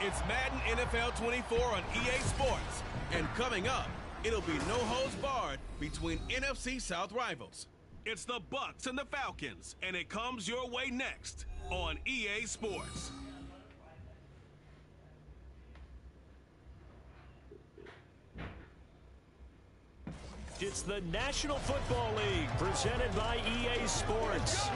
It's Madden NFL 24 on EA Sports. And coming up, it'll be no holds barred between NFC South rivals. It's the Bucs and the Falcons, and it comes your way next on EA Sports. It's the National Football League presented by EA Sports.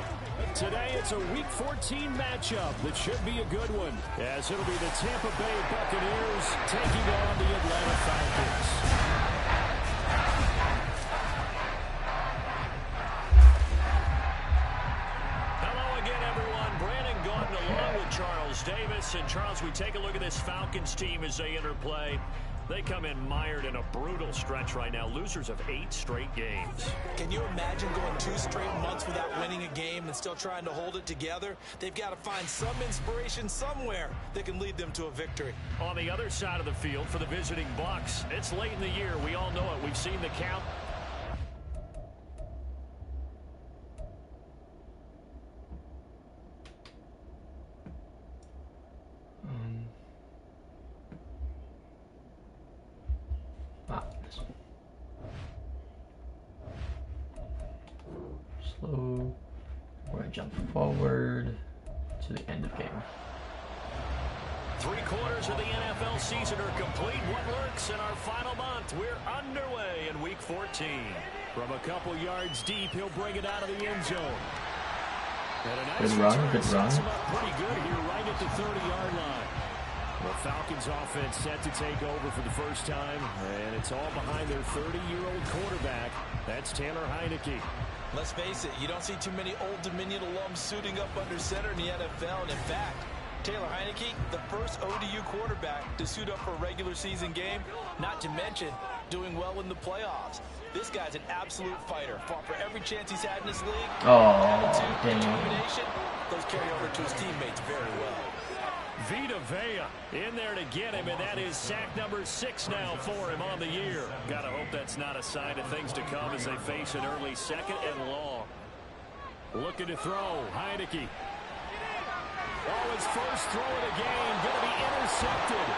Today it's a Week 14 matchup that should be a good one, as it'll be the Tampa Bay Buccaneers taking on the Atlanta Falcons. Hello again, everyone. Brandon Gordon along with Charles Davis. And Charles, we take a look at this Falcons team as they interplay. They come in mired in a brutal stretch right now, losers of 8 straight games. Can you imagine going 2 straight months without winning a game and still trying to hold it together? They've got to find some inspiration somewhere that can lead them to a victory. On the other side of the field for the visiting Bucs, it's late in the year. We all know it. We've seen the count. Slow. We're going to jump forward to the end of game. 3 quarters of the NFL season are complete. What works in our final month? We're underway in Week 14. From a couple yards deep, he'll bring it out of the end zone. And a nice good run. Sets him up pretty good here, right at the 30-yard line. The Falcons offense set to take over for the first time, and it's all behind their 30-year-old quarterback. That's Taylor Heineke. Let's face it, you don't see too many Old Dominion alums suiting up under center in the NFL. And in fact, Taylor Heineke, the first ODU quarterback to suit up for a regular season game, not to mention doing well in the playoffs. This guy's an absolute fighter. Fought for every chance he's had in this league. Attitude, determination, those carry over to his teammates very well. Vita Vea in there to get him, and that is sack number 6 now for him on the year. Gotta hope that's not a sign of things to come as they face an early 2nd and long. Looking to throw, Heineke. Oh, his first throw of the game, gonna be intercepted.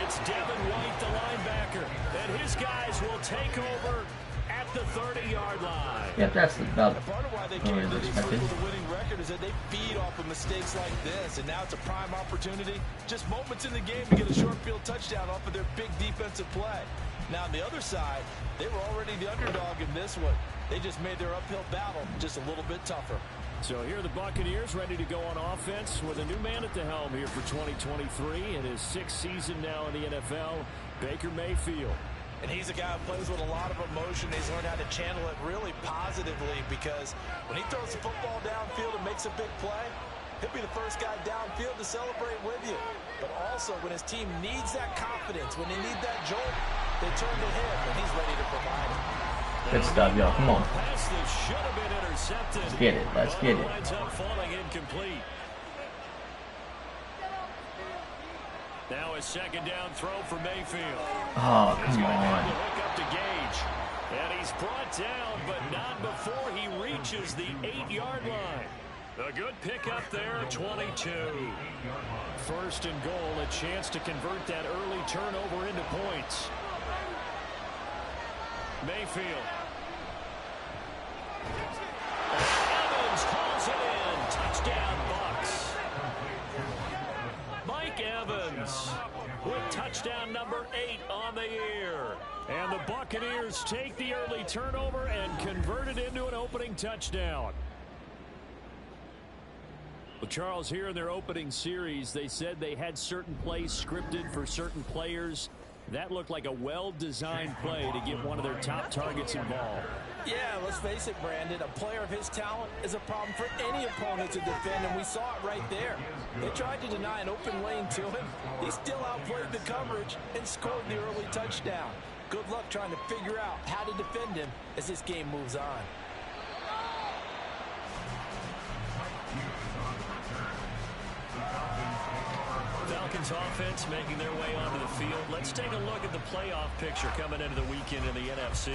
It's Devin White, the linebacker, and his guys will take over at the 30-yard line. Yep, that's about part of why they came to this group with a winning record is that they feed off of mistakes like this, and now it's a prime opportunity, just moments in the game, to get a short field touchdown off of their big defensive play. Now on the other side, they were already the underdog in this one. They just made their uphill battle just a little bit tougher. So here are the Buccaneers ready to go on offense with a new man at the helm here for 2023 in his 6th season now in the NFL, Baker Mayfield. And he's a guy who plays with a lot of emotion. He's learned how to channel it really positively, because when he throws the football downfield and makes a big play, he'll be the first guy downfield to celebrate with you. But also, when his team needs that confidence, when they need that jolt, they turn to him, and he's ready to provide it. good stuff, y'all. Come on. Let's get it. Let's get it. Now a 2nd down throw for Mayfield. Oh, come on. And he's brought down, but not before he reaches the 8-yard line. A good pickup there, 22. 1st and goal, a chance to convert that early turnover into points. Mayfield. Evans hauls it in. Touchdown, Bucs. Mike Evans with touchdown number 8 on the year. And the Buccaneers take the early turnover and convert it into an opening touchdown. Well, Charles, here in their opening series, they said they had certain plays scripted for certain players. That looked like a well-designed play to get one of their top targets involved. Yeah, let's face it, Brandon. A player of his talent is a problem for any opponent to defend, and we saw it right there. They tried to deny an open lane to him. He still outplayed the coverage and scored the early touchdown. Good luck trying to figure out how to defend him as this game moves on. Falcons offense making their way onto the field. Let's take a look at the playoff picture coming into the weekend in the NFC.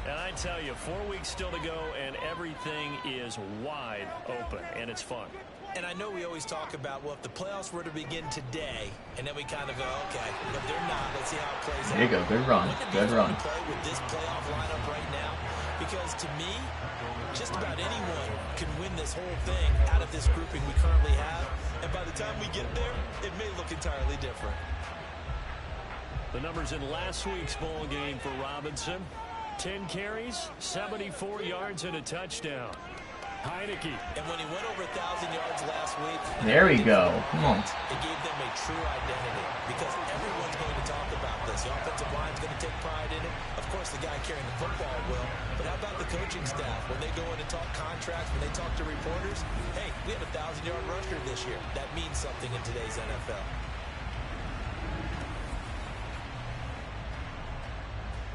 And I tell you, 4 weeks still to go, and everything is wide open, and it's fun. And I know we always talk about, well, if the playoffs were to begin today, and then we kind of go, okay, but they're not. Let's see how it plays out. There you go. Good run. Good run. Play with this playoff lineup right now, because to me, just about anyone can win this whole thing out of this grouping we currently have. And by the time we get there, it may look entirely different. The numbers in last week's ball game for Robinson. 10 carries, 74 yards, and a touchdown. Heineke. And when he went over 1,000 yards last week, there we go. Come on. It gave them a true identity because everyone's going to talk about this. The offensive line's going to take pride in it. Of course, the guy carrying the football will. But how about the coaching staff? When they go in and talk contracts, when they talk to reporters, hey, we had a 1,000-yard rusher this year. That means something in today's NFL.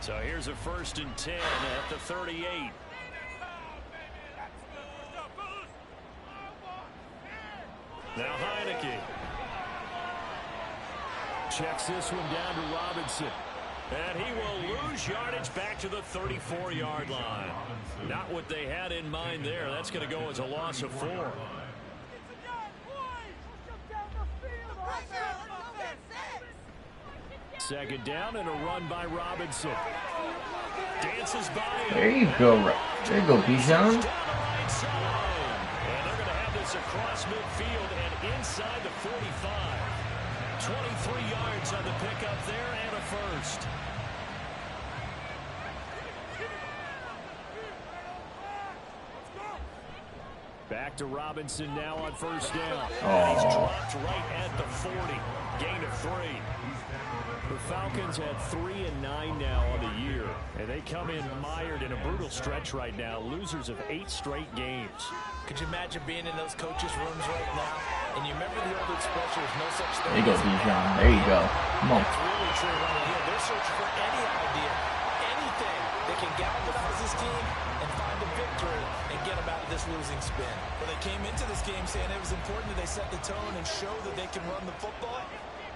So here's a 1st and 10 at the 38. Now Heineke. Checks this one down to Robinson. And he will lose yardage back to the 34-yard line. Not what they had in mind there. That's going to go as a loss of 4. Second down and a run by Robinson. Dances by him. There you go. There you go, Bijan. Across midfield and inside the 45. 23 yards on the pickup there and a first. Back to Robinson now on 1st down. He's dropped right at the 40. Gain of 3. The Falcons had 3 and 9 now on the year, and they come in mired in a brutal stretch right now. Losers of 8 straight games. Could you imagine being in those coaches' rooms right now? And you remember the old expression, there's no such thing. There you go, Bijan. There you go. Come on. It's really true right here. They're searching for any idea, anything that can galvanize this team and find a victory and get them out of this losing spin. Well, they came into this game saying it was important that they set the tone and show that they can run the football.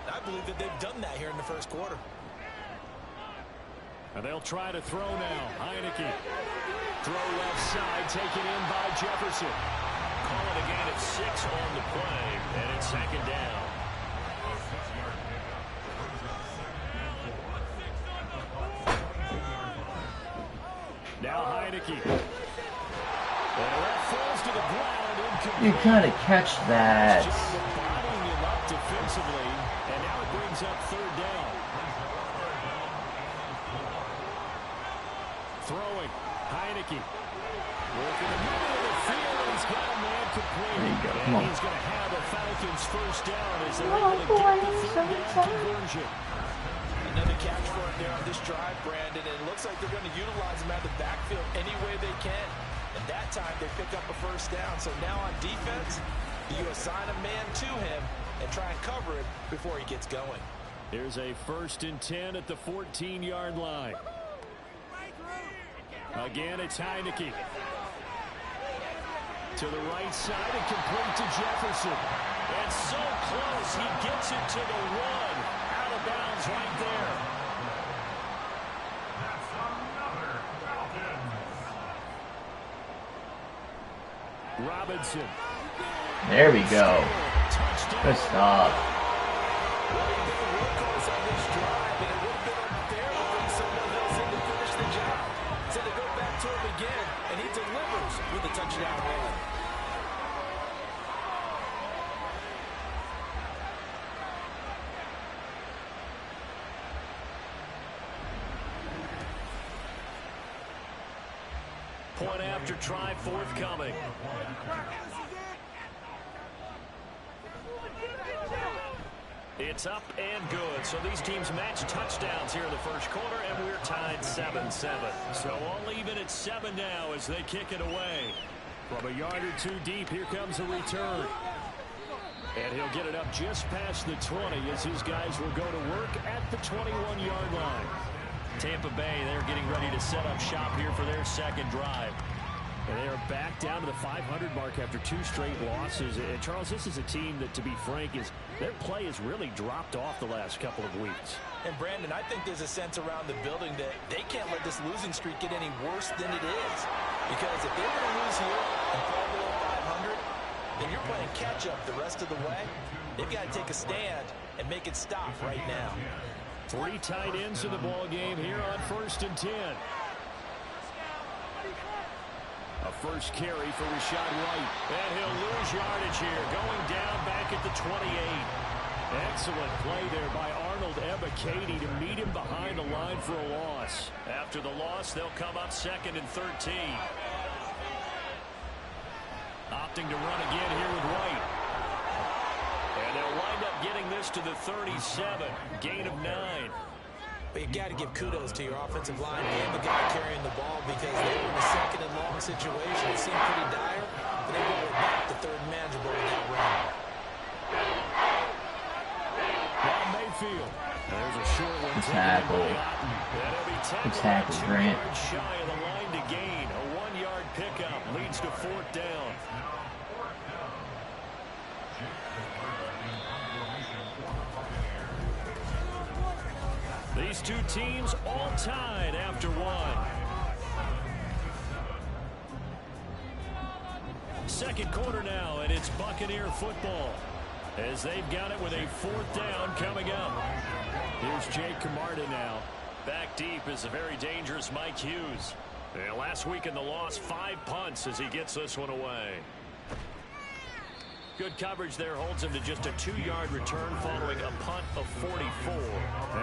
I believe that they've done that here in the first quarter. And they'll try to throw now. Heineke. Throw left side, taken in by Jefferson. Call it a gain of 6 on the play, and it's 2nd down. Now Heineke. And that falls to the ground. You gotta catch that. Bottling him up defensively, and now it brings up 3rd down. Throwing. Heineke. Working the middle of the field, and he's got a man complete. There you go. Come on. He's going to have a Falcons 1st down as they're able to get the 3rd down conversion. Another catch for him there on this drive, Brandon, and it looks like they're going to utilize him out of the backfield any way they can. And that time they pick up a 1st down. So now on defense, you assign a man to him and try and cover it before he gets going. Here's a 1st and 10 at the 14-yard line. Again, it's Heineke. To the right side and complete to Jefferson. And so close, he gets it to the 1. Out of bounds right there. Robinson. There we go. Good stop. Again, and he delivers with a touchdown run. Point after try forthcoming. It's up and good. So these teams match touchdowns here in the first quarter, and we're tied 7-7. So all even at 7 now as they kick it away. From a yard or 2 deep, here comes a return. And he'll get it up just past the 20 as his guys will go to work at the 21-yard line. Tampa Bay, they're getting ready to set up shop here for their 2nd drive. And they are back down to the 500 mark after 2 straight losses. And Charles, this is a team that, to be frank, their play has really dropped off the last couple of weeks. And Brandon, I think there's a sense around the building that they can't let this losing streak get any worse than it is. Because if they were to lose here and fall below 500, and you're playing catch-up the rest of the way, they've got to take a stand and make it stop right now. 3 tight ends in the ball game here on 1st and 10. A first carry for Rashad White. And he'll lose yardage here, going down back at the 28. Excellent play there by Arnold Ebiketie to meet him behind the line for a loss. After the loss, they'll come up 2nd and 13. Opting to run again here with White. And they'll wind up getting this to the 37. Gain of 9. But you got to give kudos to your offensive line and the guy carrying the ball, because they were in a 2nd and long situation. It seemed pretty dire, but they brought it back to 3rd and manageable with that run. Now Mayfield. There's a short one. Tackle. Good tackle, Grant. Shy of the line to gain. A 1-yard pickup leads to 4th down. These two teams all tied after 1. Second quarter now, and it's Buccaneer football, as they've got it with a 4th down coming up. Here's Jake Camarda now. Back deep is a very dangerous Mike Hughes. And last week in the loss, 5 punts as he gets this one away. Good coverage there holds him to just a 2-yard return following a punt of 44.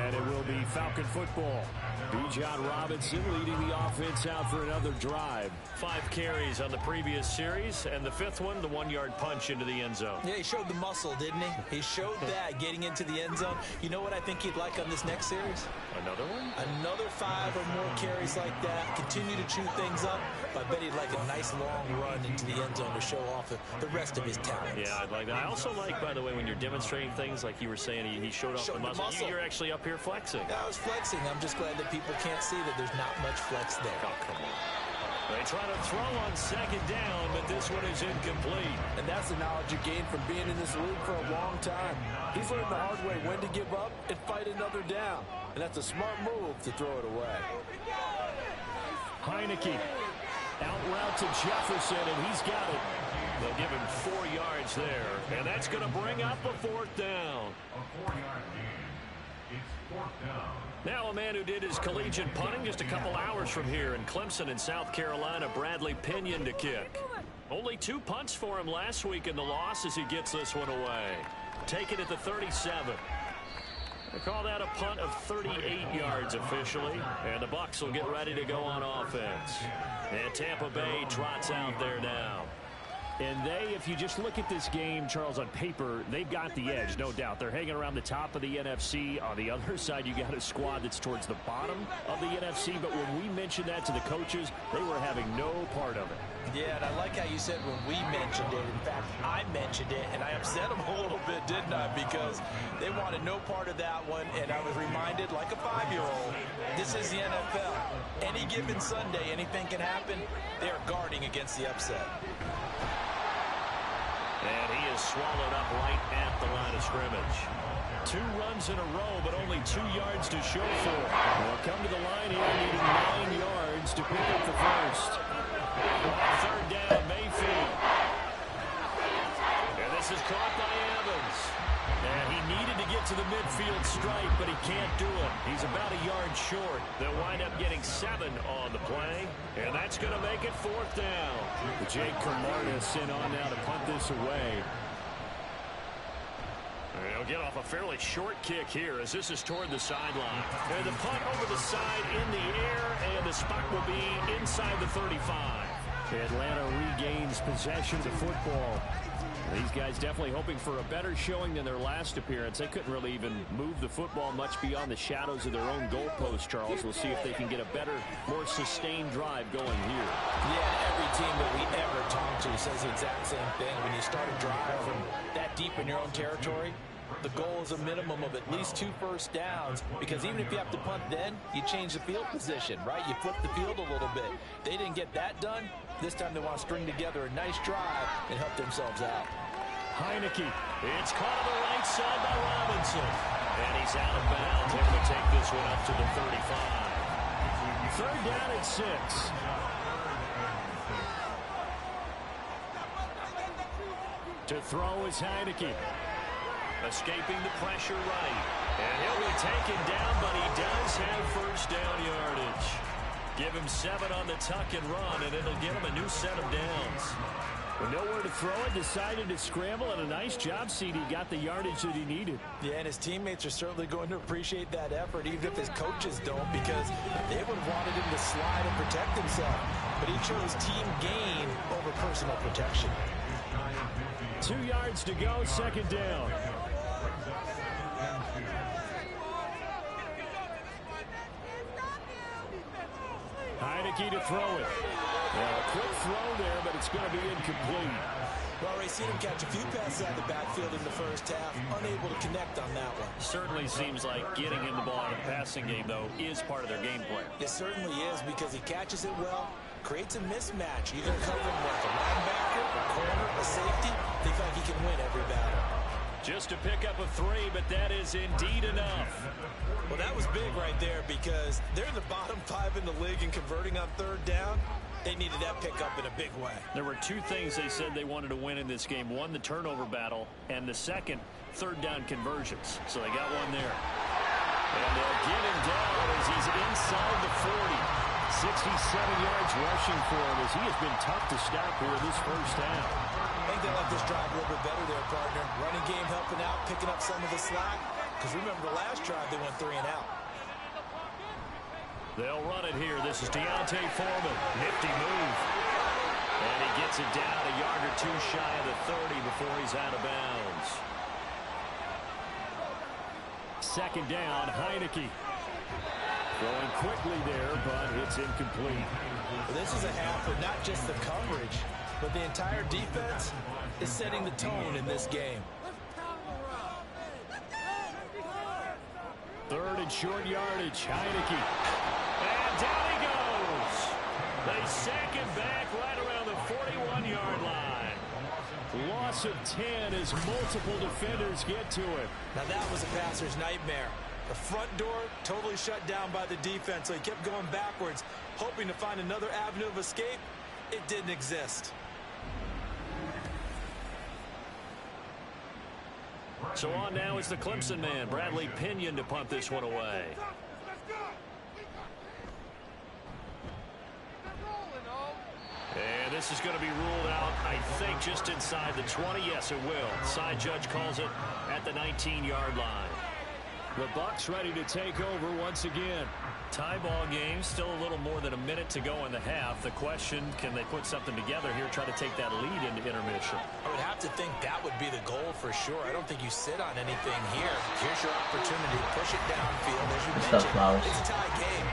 And it will be Falcon football. Bijan Robinson leading the offense out for another drive. 5 carries on the previous series, and the 5th one, the 1-yard punch into the end zone. Yeah, he showed the muscle, didn't he? He showed that getting into the end zone. You know what I think he'd like on this next series? Another one? Another 5 or more carries like that. Continue to chew things up. I bet he'd like a nice long run into the end zone to show off the rest of his talents. Yeah, I'd like that. I also like, by the way, when you're demonstrating things like you were saying, he showed off the muscle. You're actually up here flexing. Yeah, I was flexing. I'm just glad that people can't see that there's not much flex there. Oh, come on. They try to throw on 2nd down, but this one is incomplete. And that's the knowledge you gain from being in this league for a long time. He's learned the hard way when to give up and fight another down. And that's a smart move to throw it away. Heineke out route to Jefferson, and he's got it. They'll give him 4 yards there, and that's going to bring up a 4th down. Now a man who did his collegiate punting just a couple hours from here in Clemson in South Carolina, Bradley Pinion to kick. Only 2 punts for him last week in the loss as he gets this one away. Take it at the 37. They call that a punt of 38 yards officially, and the Bucs will get ready to go on offense. And Tampa Bay trots out there now. And they, if you just look at this game, Charles, on paper, they've got the edge, no doubt. They're hanging around the top of the NFC. On the other side, you got a squad that's towards the bottom of the NFC. But when we mentioned that to the coaches, they were having no part of it. Yeah, and I like how you said when we mentioned it. In fact, I mentioned it, and I upset them a little bit, didn't I? Because they wanted no part of that one, and I was reminded, like a 5-year-old, this is the NFL. Any given Sunday, anything can happen. They are guarding against the upset. And he is swallowed up right at the line of scrimmage. 2 runs in a row, but only 2 yards to show for it. We'll come to the line here, needing 9 yards to pick up the first. 3rd down, Mayfield. And this is caught by Evans. And he needed to get to the midfield stripe, but he can't do it. He's about a yard short. They'll wind up getting 7 on the play, and that's going to make it 4th down. Jake Camarda sent on now to punt this away. They'll get off a fairly short kick here as this is toward the sideline. And the punt over the side in the air, and the spot will be inside the 35. Atlanta regains possession of the football. These guys definitely hoping for a better showing than their last appearance. They couldn't really even move the football much beyond the shadows of their own goalpost, Charles. We'll see if they can get a better, more sustained drive going here. Yeah, every team that we ever talk to says the exact same thing. When you start a drive from that deep in your own territory, the goal is a minimum of at least 2 first downs, because even if you have to punt then, you change the field position, right? You flip the field a little bit. They didn't get that done. This time they want to string together a nice drive and help themselves out. Heineke. It's caught on the right side by Robinson. And he's out of bounds, able to take this one up to the 35. 3rd down at 6. To throw is Heineke. Escaping the pressure right. And he'll be taken down, but he does have first down yardage. Give him 7 on the tuck and run, and it'll get him a new set of downs. With nowhere to throw it, decided to scramble, and a nice job, CD. Got the yardage that he needed. Yeah, and his teammates are certainly going to appreciate that effort, even if his coaches don't, because they would have wanted him to slide and protect himself. But he chose team gain over personal protection. 2 yards to go, second down. Heineke to throw it. Well, a quick throw there, but it's going to be incomplete. Well, Ray, seen him catch a few passes out of the backfield in the first half, unable to connect on that one. Certainly seems like getting him the ball in the passing game, though, is part of their game plan. It certainly is, because he catches it well, creates a mismatch, either covering like a linebacker, a corner, a safety. They feel like he can win every battle. Just to pick up a 3, but that is indeed enough. Well, that was big right there, because they're in the bottom 5 in the league in converting on third down. They needed that pickup in a big way. There were 2 things they said they wanted to win in this game. One, the turnover battle, and the second, third down conversions. So they got one there. And they'll get him down as he's inside the 40. 67 yards rushing for him, as he has been tough to stop here this first half. I think they like this drive a little bit better there, partner. Running game helping out, picking up some of the slack. Because remember the last drive, they went 3 and out. They'll run it here. This is Deontay Foreman. Nifty move. And he gets it down a yard or 2 shy of the 30 before he's out of bounds. Second down, Heineke. Throwing quickly there, but it's incomplete. Well, this is a half with not just the coverage, but the entire defense is setting the tone in this game. Third and short yardage, Heineke. And down he goes. They sack him back right around the 41-yard line. Loss of 10 as multiple defenders get to it. Now that was a passer's nightmare. The front door totally shut down by the defense, so he kept going backwards, hoping to find another avenue of escape. It didn't exist. So on now is the Clemson man, Bradley Pinion, to punt this one away. And this is going to be ruled out, I think, just inside the 20. Yes, it will. Side judge calls it at the 19-yard line. The Bucs ready to take over once again. Tie ball game, still a little more than a minute to go in the half. The question, can they put something together here, try to take that lead into intermission? I would have to think that would be the goal for sure. I don't think you sit on anything here. Here's your opportunity. Push it downfield. As you mentioned, it's a tie game.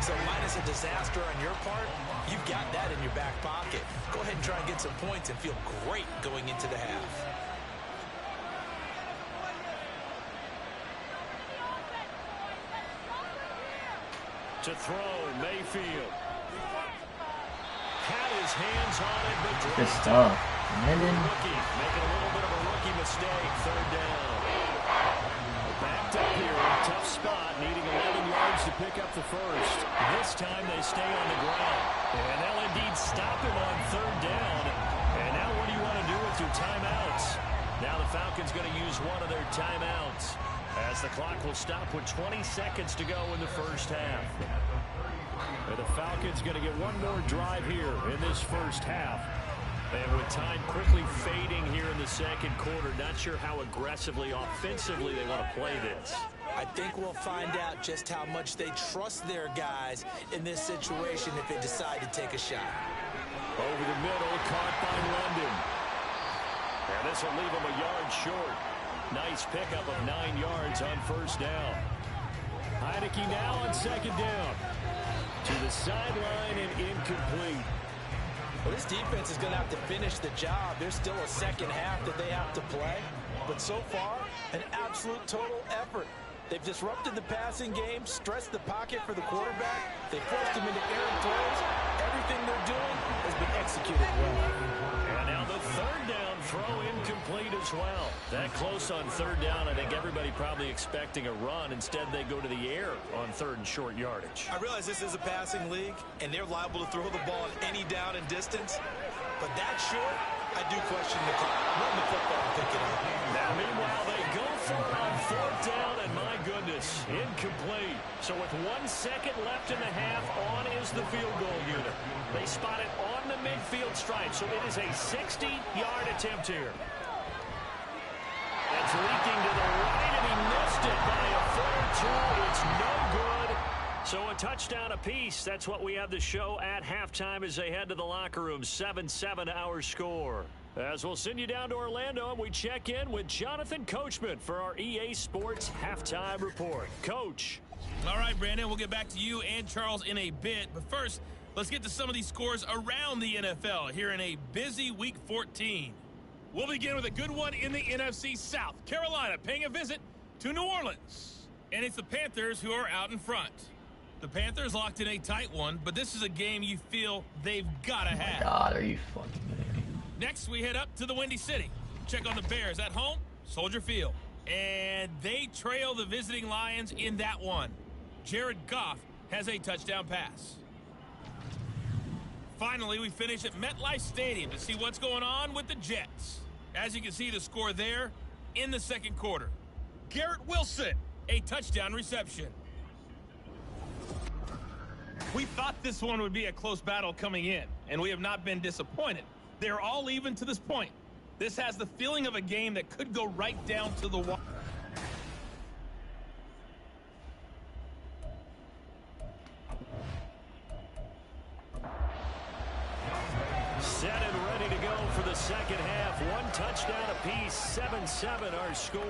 So minus a disaster on your part, you've got that in your back pocket. Go ahead and try and get some points and feel great going into the half. To throw, Mayfield. Had his hands on it, but good stuff. Making a little bit of a rookie mistake. Third down. Backed up here in a tough spot, needing 11 yards to pick up the first. This time they stay on the ground. And they'll indeed stop him on third down. And now what do you want to do with your timeouts? Now the Falcons going to use one of their timeouts, as the clock will stop with 20 seconds to go in the first half. And the Falcons going to get one more drive here in this first half. And with time quickly fading here in the second quarter, not sure how aggressively, offensively they want to play this. I think we'll find out just how much they trust their guys in this situation if they decide to take a shot. Over the middle, caught by London. And this will leave them a yard short. Nice pickup of 9 yards on first down. Heineke now on second down. To the sideline and incomplete. Well, this defense is going to have to finish the job. There's still a second half that they have to play. But so far, an absolute total effort. They've disrupted the passing game, stressed the pocket for the quarterback. They forced him into errant throws. Everything they're doing has been executed well. And now the third down throw incomplete as well. That close on third down. I think everybody probably expecting a run. Instead, they go to the air on third and short yardage. I realize this is a passing league, and they're liable to throw the ball on any down and distance. But that short, I do question the call. Run the football and pick it up. Now, meanwhile, they go for it on fourth down, and my goodness, incomplete. So with 1 second left in the half, on is the field goal unit. They spot it on the midfield stripe, so it is a 60-yard attempt here. It's leaking to the right, and he missed it by a foot or two. It's no good. So a touchdown apiece. That's what we have to show at halftime as they head to the locker room. 7-7 our score. As we'll send you down to Orlando, and we check in with Jonathan Coachman for our EA Sports Halftime Report. Coach. All right, Brandon, we'll get back to you and Charles in a bit. But first, let's get to some of these scores around the NFL here in a busy Week 14. We'll begin with a good one in the NFC South. Carolina paying a visit to New Orleans. And it's the Panthers who are out in front. The Panthers locked in a tight one, but this is a game you feel they've got to have. God, are you fucking kidding me? Next, we head up to the Windy City. Check on the Bears at home, Soldier Field. And they trail the visiting Lions in that one. Jared Goff has a touchdown pass. Finally, we finish at MetLife Stadium to see what's going on with the Jets. As you can see, the score there in the second quarter. Garrett Wilson, a touchdown reception. We thought this one would be a close battle coming in, and we have not been disappointed. They're all even to this point. This has the feeling of a game that could go right down to the wire. Set and ready to go for the second half. One touchdown apiece, 7-7 our score.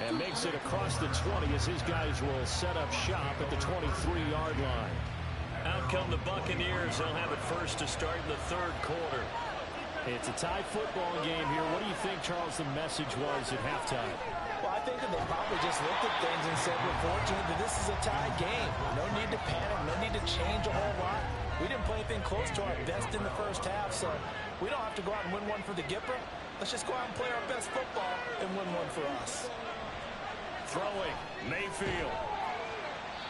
And makes it across the 20 as his guys will set up shop at the 23-yard line. Out come the Buccaneers. They'll have it first to start in the third quarter. It's a tie football game here. What do you think, Charles, the message was at halftime? Well, I think that they probably just looked at things and said, we're fortunate that this is a tie game. No need to panic. No need to change a whole lot. We didn't play anything close to our best in the first half, so we don't have to go out and win one for the Gipper. Let's just go out and play our best football and win one for us. Throwing, Mayfield.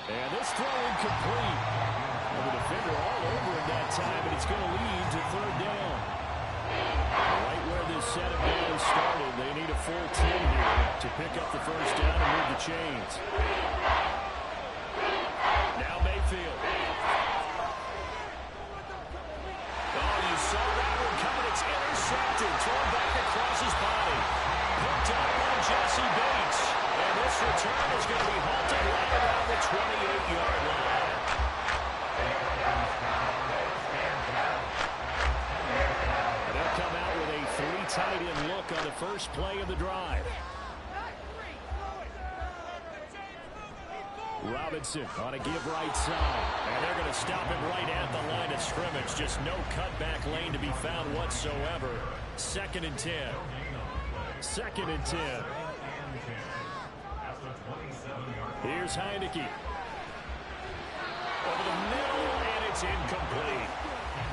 And this throw incomplete. And the defender all over it that time, and it's going to lead to third down. Right where this set of downs started, they need a full 10 here to pick up the first down and move the chains. Now Mayfield. Oh, you saw that one coming. It's intercepted. Thrown back across his body. Picked up by Jesse Bates. And this return is going to be halted right around the 28-yard line. And they'll come out with a three tight end look on the first play of the drive. Robinson on a give right side. And they're going to stop him right at the line of scrimmage. Just no cutback lane to be found whatsoever. 2nd and 10. 2nd and 10. Here's Heineke. Over the middle, and it's incomplete.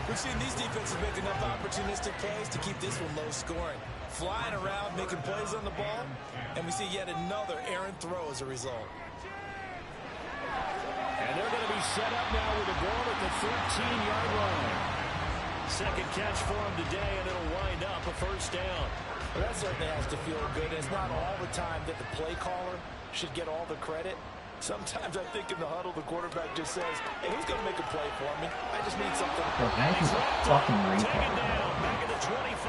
We've seen these defenses make enough opportunistic plays to keep this one low scoring. Flying around, making plays on the ball, and we see yet another errant throw as a result. And they're going to be set up now with a ball at the 13-yard line. Second catch for him today, and it'll wind up a first down. Well, that certainly has to feel good. It's not all the time that the play caller should get all the credit. Sometimes I think in the huddle, the quarterback just says, hey, who's going to make a play for me? I just need something. He's a fucking Taken down, back at the 25.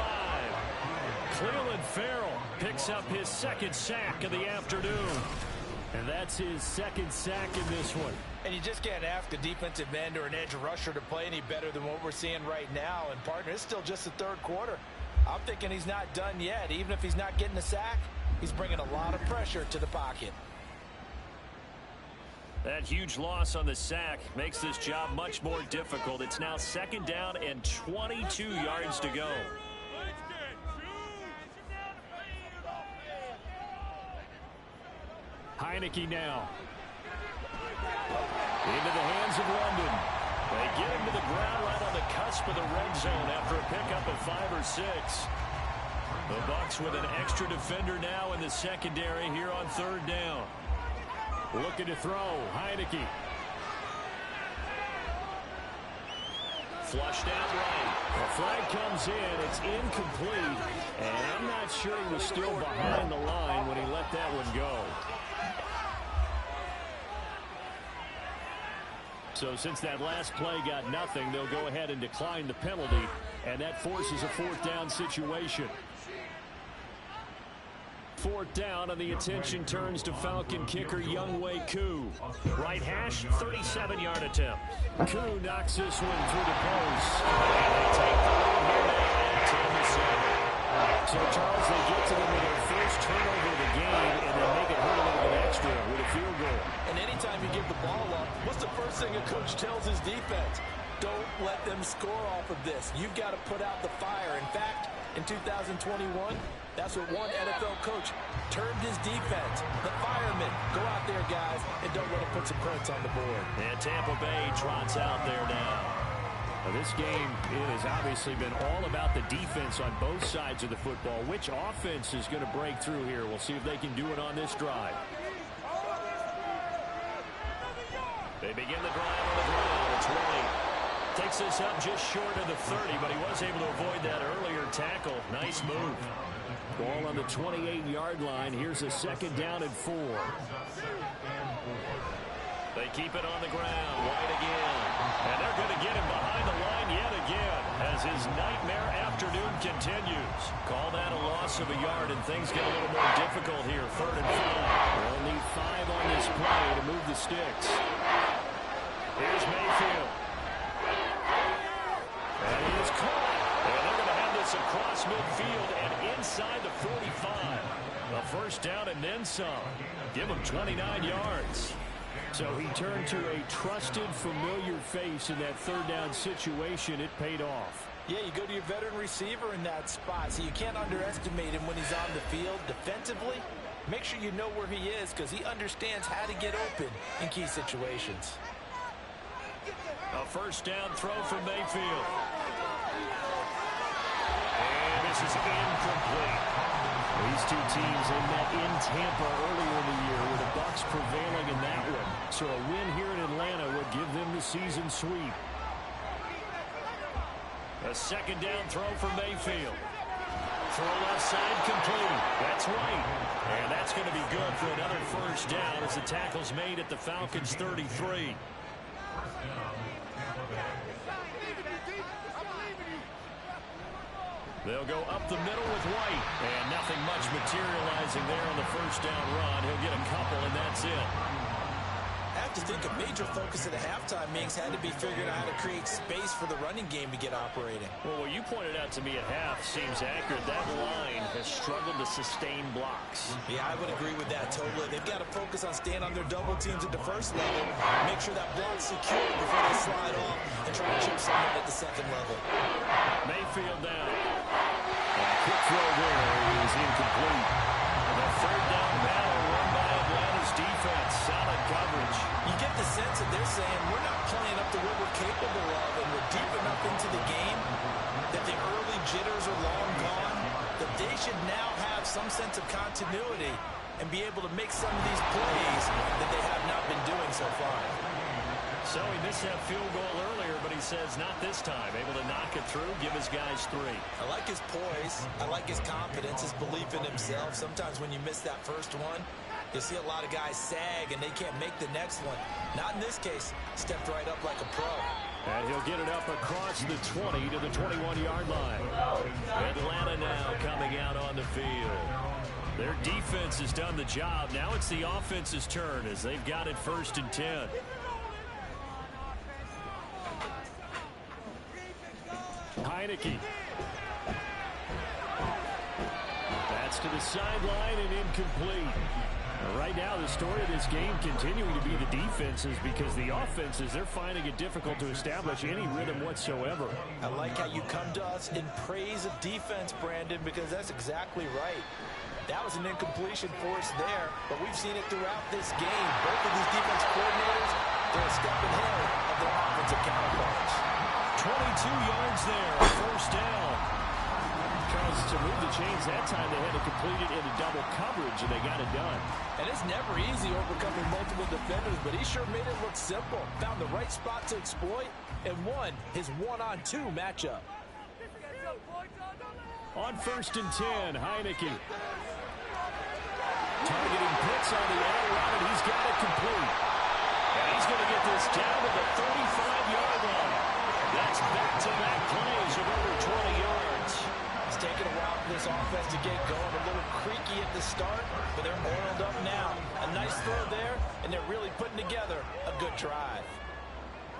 Cleveland Farrell picks up his second sack of the afternoon. And that's his second sack in this one. And you just can't ask a defensive end or an edge rusher to play any better than what we're seeing right now. And, partner, it's still just the third quarter. I'm thinking he's not done yet. Even if he's not getting a sack, he's bringing a lot of pressure to the pocket. That huge loss on the sack makes this job much more difficult. It's now 2nd down and 22 yards to go. Heineke now. Into the hands of London. They get him to the ground right on the cusp of the red zone after a pickup of 5 or 6. The Bucs with an extra defender now in the secondary here on 3rd down. Looking to throw. Heineke. Flushed out right. The flag comes in. It's incomplete. And I'm not sure he was still behind the line when he let that one go. So since that last play got nothing, they'll go ahead and decline the penalty. And that forces a 4th down situation. 4th down, and the attention turns to Falcon kicker Younghoe Koo. Right hash, 37-yard attempt. Koo knocks this one through the post. And they take the lead here now at 10-7. So, Charles, they get to them with their first turnover of the game, and they make it hurt a little bit extra with a field goal. And anytime you give the ball up, what's the first thing a coach tells his defense? Don't let them score off of this. You've got to put out the fire. In fact, in 2021, that's what one NFL coach termed his defense. The firemen. Go out there, guys, and don't let them put some points on the board. And Tampa Bay trots out there now. Now this game, it has obviously been all about the defense on both sides of the football. Which offense is going to break through here? We'll see if they can do it on this drive. They begin the drive on the ground. It's White. Takes this up just short of the 30, but he was able to avoid that earlier tackle. Nice move. Ball on the 28-yard line. Here's a 2nd down and 4. They keep it on the ground. White again. And they're going to get him behind the line yet again as his nightmare afternoon continues. Call that a loss of a yard, and things get a little more difficult here. 3rd and 5. They'll need 5 on this play to move the sticks. Here's Mayfield. And he is caught. And they're going to have this across midfield and inside the 45. A 1st down and then some. Give him 29 yards. So he turned to a trusted, familiar face in that 3rd down situation. It paid off. Yeah, you go to your veteran receiver in that spot, so you can't underestimate him when he's on the field. Defensively, make sure you know where he is because he understands how to get open in key situations. A 1st down throw from Mayfield. And this is incomplete. These two teams, they met in Tampa earlier in the year with the Bucs prevailing in that one. So a win here in Atlanta would give them the season sweep. A 2nd down throw for Mayfield. Throw left side complete. That's right. And that's going to be good for another 1st down as the tackle's made at the Falcons' 33. They'll go up the middle with White. And nothing much materializing there on the 1st down run. He'll get a couple, and that's it. I have to think a major focus at the halftime means had to be figuring out how to create space for the running game to get operating. Well, what you pointed out to me at half seems accurate. That line has struggled to sustain blocks. Yeah, I would agree with that totally. They've got to focus on staying on their double teams at the 1st level. Make sure that block's secure before they slide off and try to chip someone at the 2nd level. Mayfield down. And a quick throw there is incomplete. The 3rd down battle run by Atlanta's defense. Solid coverage. You get the sense that they're saying we're not playing up to what we're capable of, and we're deep enough into the game that the early jitters are long gone, that they should now have some sense of continuity and be able to make some of these plays that they have not been doing so far. So he missed that field goal earlier, but he says not this time. Able to knock it through, give his guys 3. I like his poise. I like his confidence, his belief in himself. Sometimes when you miss that first one, you see a lot of guys sag and they can't make the next one. Not in this case. Stepped right up like a pro. And he'll get it up across the 20 to the 21-yard line. Atlanta now coming out on the field. Their defense has done the job. Now it's the offense's turn as they've got it 1st and 10. Heineke. That's to the sideline and incomplete. Right now, the story of this game continuing to be the defenses because the offenses, they're finding it difficult to establish any rhythm whatsoever. I like how you come to us in praise of defense, Brandon, because that's exactly right. That was an incompletion for us there, but we've seen it throughout this game. Both of these defense coordinators, they're a step ahead of their offensive counterparts. 2 yards there, first down. Because to move the chains that time, they had to complete it into double coverage, and they got it done. And it's never easy overcoming multiple defenders, but he sure made it look simple. Found the right spot to exploit and won his 1-on-2 matchup. On 1st and 10, Heineke. Targeting Pitts on the air run, and he's got it complete. And he's going to get this down to the 35-yard line. That's back-to-back plays of over 20 yards. It's taken a while for this offense to get going. A little creaky at the start, but they're oiled up now. A nice throw there, and they're really putting together a good drive.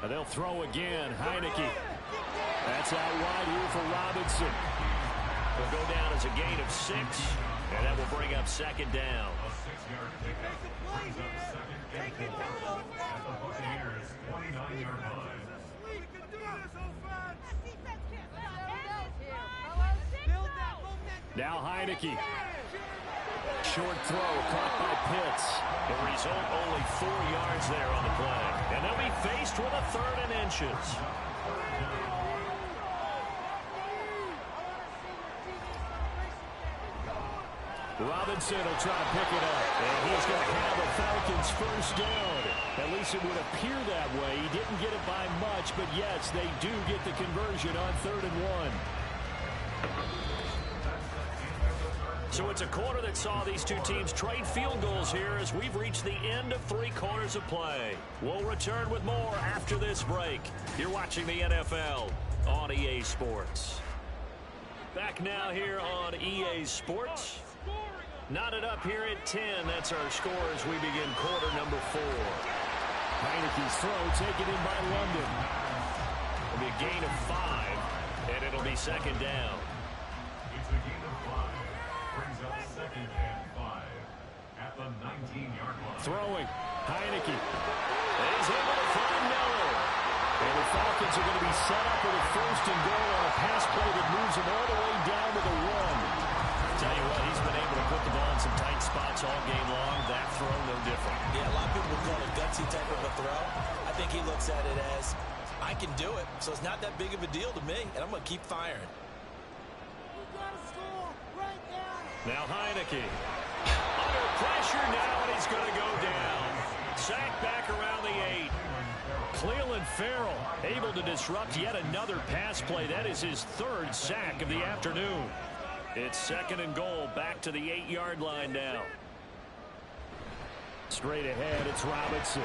And they'll throw again, Heineke. That's out wide here for Robinson. Will go down as a gain of 6, and that will bring up 2nd down. Now Heineke. Short throw caught by Pitts. The result, only 4 yards there on the play. And they'll be faced with a 3rd and inches. Robinson will try to pick it up. And he's going to have the Falcons first down. At least it would appear that way. He didn't get it by much, but yes, they do get the conversion on 3rd and 1. So it's a quarter that saw these two teams trade field goals here as we've reached the end of 3 quarters of play. We'll return with more after this break. You're watching the NFL on EA Sports. Back now here on EA Sports. Knotted up here at 10. That's our score as we begin quarter number 4. Heineke's throw taken in by London. It'll be a gain of 5, and it'll be 2nd down. It's a gain of 5. Brings up 2nd and 5 at the 19-yard line. Throwing. Heineke. He's able to find Miller. And the Falcons are going to be set up with a 1st and goal on a pass play that moves them all the way down to the 1. Tell you what, he's been able to put the ball in some tight spots all game long. That throw, no different. Yeah, a lot of people would call it a gutsy type of a throw. I think he looks at it as, I can do it, so it's not that big of a deal to me, and I'm going to keep firing. Now Heineke. Under pressure now, and he's going to go down. Sacked back around the 8. Cleveland Farrell able to disrupt yet another pass play. That is his 3rd sack of the afternoon. It's 2nd and goal, back to the 8-yard line now. Straight ahead, it's Robinson.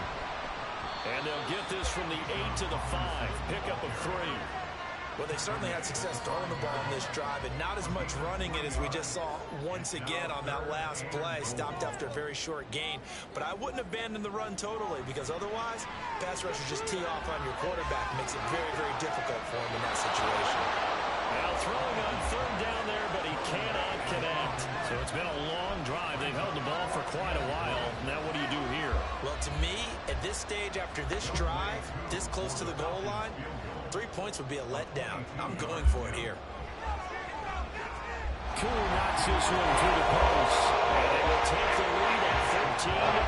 And they'll get this from the 8 to the 5. Pickup of 3. Well, they certainly had success throwing the ball in this drive, and not as much running it as we just saw once again on that last play. Stopped after a very short gain. But I wouldn't abandon the run totally, because otherwise, pass rushers just tee off on your quarterback. Makes it very, very difficult for him in that situation. Now throwing on 3rd down there, but he cannot connect. So it's been a long drive. They've held the ball for quite a while. Now what do you do here? Well, to me, at this stage, after this drive, this close to the goal line, 3 points would be a letdown. I'm going for it here. Cool knocks this one through the post. And they will take the lead at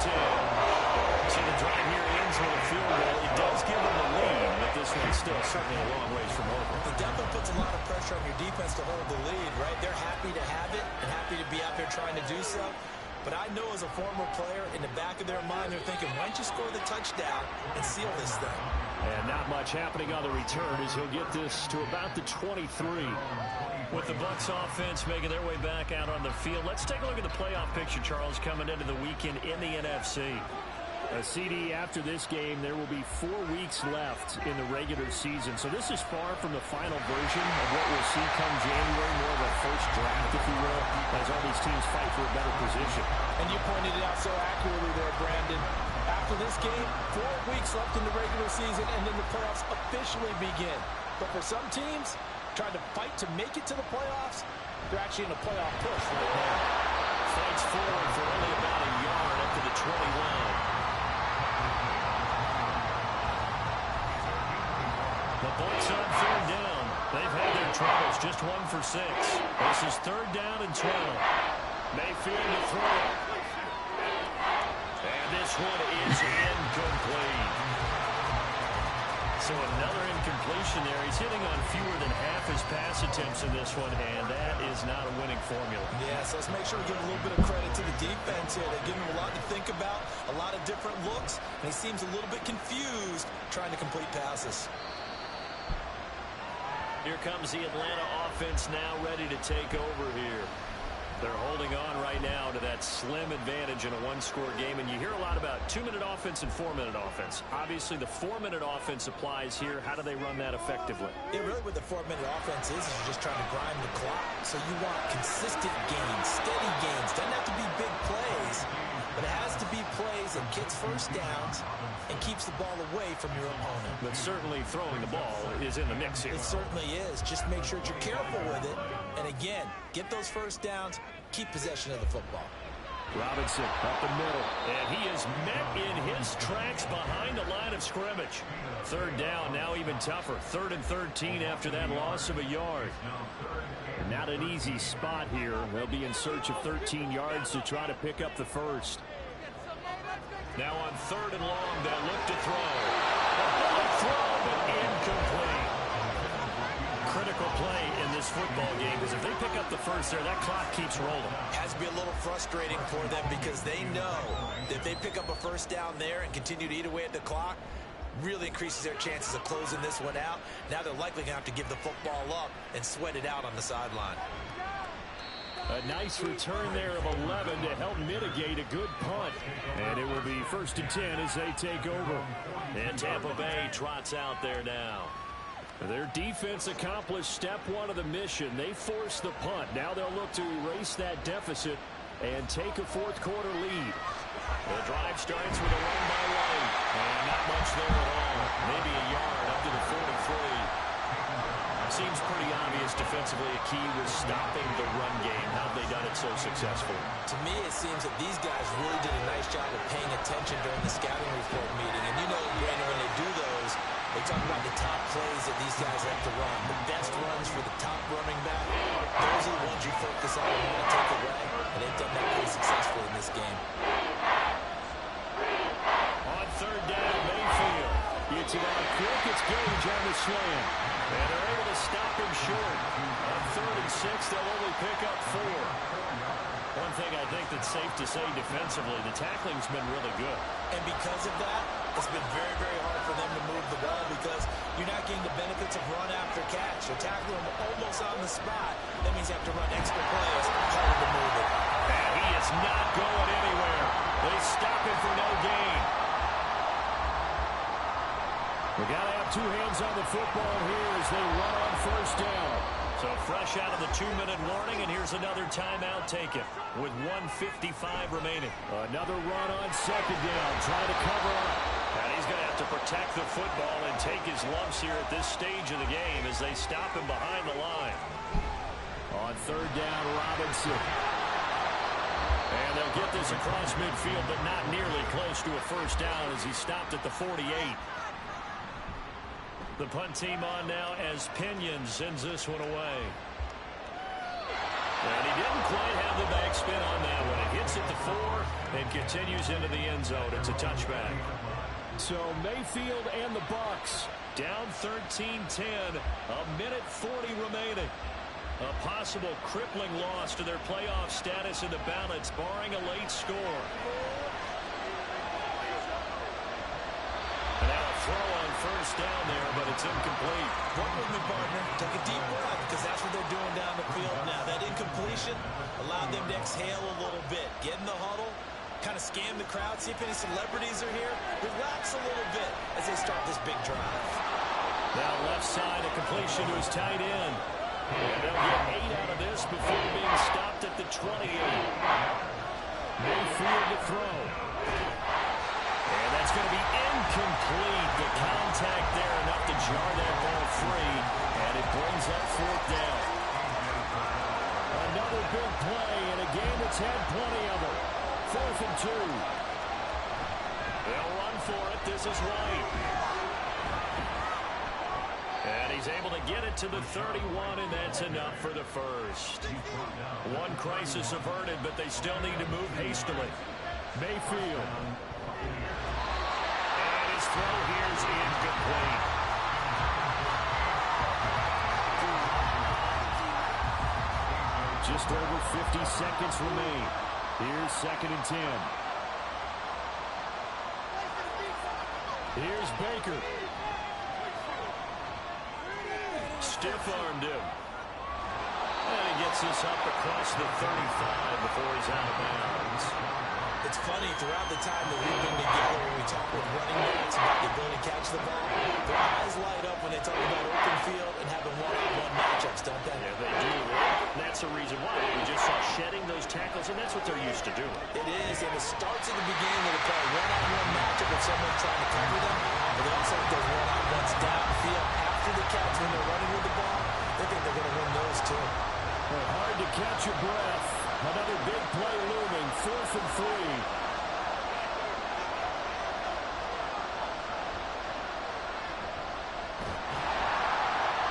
13-10. So the drive here ends with a field goal. It does give them the lead, but this one's still certainly a long ways from over. It definitely puts a lot of pressure on your defense to hold the lead, right? They're happy to have it and happy to be out there trying to do so. But I know as a former player, in the back of their mind, they're thinking, why don't you score the touchdown and seal this thing? And not much happening on the return as he'll get this to about the 23. With the Bucs offense making their way back out on the field, let's take a look at the playoff picture, Charles, coming into the weekend in the NFC. CD, after this game, there will be 4 weeks left in the regular season. So this is far from the final version of what we'll see come January, more of a first draft, if you will, as all these teams fight for a better position. And you pointed it out so accurately there, Brandon. After this game, 4 weeks left in the regular season, and then the playoffs officially begin. But for some teams, trying to fight to make it to the playoffs, they're actually in a playoff push right now. Fights forward for only about a yard up to the 21. The Bucs on 3rd down. They've had their troubles, just 1 for 6. This is 3rd down and 12. Mayfield to throw. And this one is incomplete. So another incomplete completion there. He's hitting on fewer than half his pass attempts in this one, and that is not a winning formula. Yeah, so let's make sure we give a little bit of credit to the defense here. They're giving him a lot to think about, a lot of different looks, and he seems a little bit confused trying to complete passes. Here comes the Atlanta offense now ready to take over here. They're holding on right now to that slim advantage in a one-score game, and you hear a lot about 2-minute offense and 4-minute offense. Obviously, the 4-minute offense applies here. How do they run that effectively? Yeah, really what the 4-minute offense is you're just trying to grind the clock. So you want consistent gains, steady gains. Doesn't have to be big plays, but it has to be plays that gets first downs and keeps the ball away from your opponent. But certainly throwing the ball is in the mix here. It certainly is. Just make sure that you're careful with it. And again, get those first downs, keep possession of the football. Robinson up the middle, and he is met in his tracks behind the line of scrimmage. Third down, now even tougher. 3rd and 13 after that loss of a yard. Not an easy spot here. They'll be in search of 13 yards to try to pick up the first. Now on 3rd and long, they'll look to throw. A bullet throw, but incomplete. Critical play in this football game, because if they pick up the first there, that clock keeps rolling. Has to be a little frustrating for them because they know that if they pick up a first down there and continue to eat away at the clock, really increases their chances of closing this one out. Now they're likely going to have to give the football up and sweat it out on the sideline. A nice return there of 11 to help mitigate a good punt. And it will be 1st and 10 as they take over. And Tampa Bay trots out there now. Their defense accomplished step 1 of the mission. They forced the punt. Now they'll look to erase that deficit and take a 4th quarter lead. The drive starts with a run by White. And not much there at all. Maybe a yard up to the 43. Seems pretty obvious defensively a key was stopping the run game. How have they done it so successfully? To me, it seems that these guys really did a nice job of paying attention during the scouting report meeting. And you know, Brandon, when they do those, they talk about the top plays that these guys have to run. The best runs for the top running back. Those are the ones you focus on and want to take away. And they've done that pretty successfully in this game. On 3rd down, Mayfield. It's it out quick. It's Gage on the slam. And they're able to stop him short. On 3rd and 6, they'll only pick up 4. One thing I think that's safe to say defensively, the tackling's been really good. And because of that, it's been very, very hard for them to move the ball because you're not getting the benefits of run after catch. You're tackling them almost on the spot. That means you have to run extra plays, harder to move it. And he is not going anywhere. They stop him for no gain. We got to have 2 hands on the football here as they run on 1st down. So fresh out of the 2-minute warning, and here's another timeout taken with 1:55 remaining. Another run on 2nd down, trying to cover up. And he's going to have to protect the football and take his lumps here at this stage of the game as they stop him behind the line. On 3rd down, Robinson. And they'll get this across midfield, but not nearly close to a 1st down as he stopped at the 48. The punt team on now as Pinion sends this one away. And he didn't quite have the backspin on that one. It hits at the 4 and continues into the end zone. It's a touchback. So Mayfield and the Bucs down 13-10. A minute 40 remaining. A possible crippling loss to their playoff status in the balance, barring a late score. And now a throw on 1st down there, but it's incomplete. Work with me, partner. Take a deep breath because that's what they're doing down the field now. That incompletion allowed them to exhale a little bit. Get in the huddle, kind of scan the crowd, see if any celebrities are here. Relax a little bit as they start this big drive. Now left side, a completion to his tight end. And they'll get 8 out of this before being stopped at the 28. Mayfield to throw. And that's going to be incomplete. The contact there enough to jar that ball free. And it brings up 4th down. Another big play in a game that's had plenty of them. 4th and 2. They'll run for it. This is White. And he's able to get it to the 31, and that's enough for the first. One crisis averted, but they still need to move hastily. Mayfield. And his throw here is incomplete. Just over 50 seconds remain. Here's 2nd and 10. Here's Baker. Stiff-armed him. And he gets this up across the 35 before he's out of bounds. It's funny, throughout the time that we've been together, when we talk with running backs about the ability to catch the ball, their eyes light up when they talk about open field and having one-on-one matchups, don't they? Yeah, they do. And that's the reason why. We just saw shedding those tackles, and that's what they're used to doing. It is, and it starts at the beginning with a one-on-one matchup with someone trying to cover them, but they also have those one-on-ones downfield after the catch when they're running with the ball. They think they're going to win those, too. Well, hard to catch your breath. Another big play looming, 4th and 3.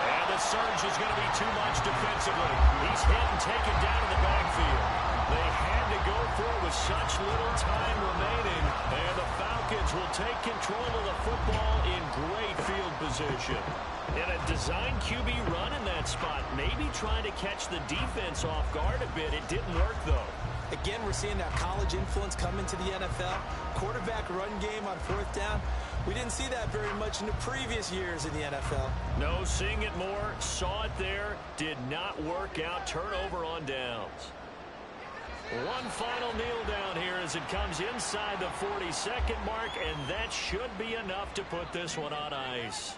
And the surge is going to be too much defensively. He's hit and taken down in the backfield. They had to go for it with such little time remaining, and the Falcons will take control of the football in great field position. And a design QB run in that spot, maybe trying to catch the defense off guard a bit. It didn't work, though. Again, we're seeing that college influence come into the NFL. Quarterback run game on 4th down. We didn't see that very much in the previous years in the NFL. No, seeing it more, saw it there, did not work out. Turnover on downs. One final kneel down here as it comes inside the 40-second mark, and that should be enough to put this one on ice.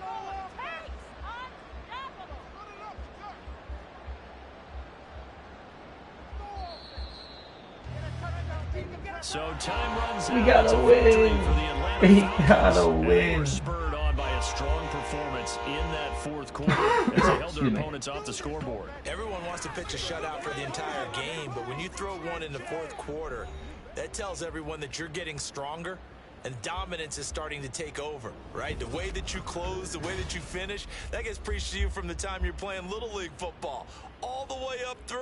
So time runs out. We gotta win. We gotta win. We're spurred on by a strong performance in that 4th quarter as they held their opponents off the scoreboard. Everyone wants to pitch a shutout for the entire game, but when you throw one in the 4th quarter, that tells everyone that you're getting stronger and dominance is starting to take over, right? The way that you close, the way that you finish, that gets preached to you from the time you're playing Little League football all the way up through.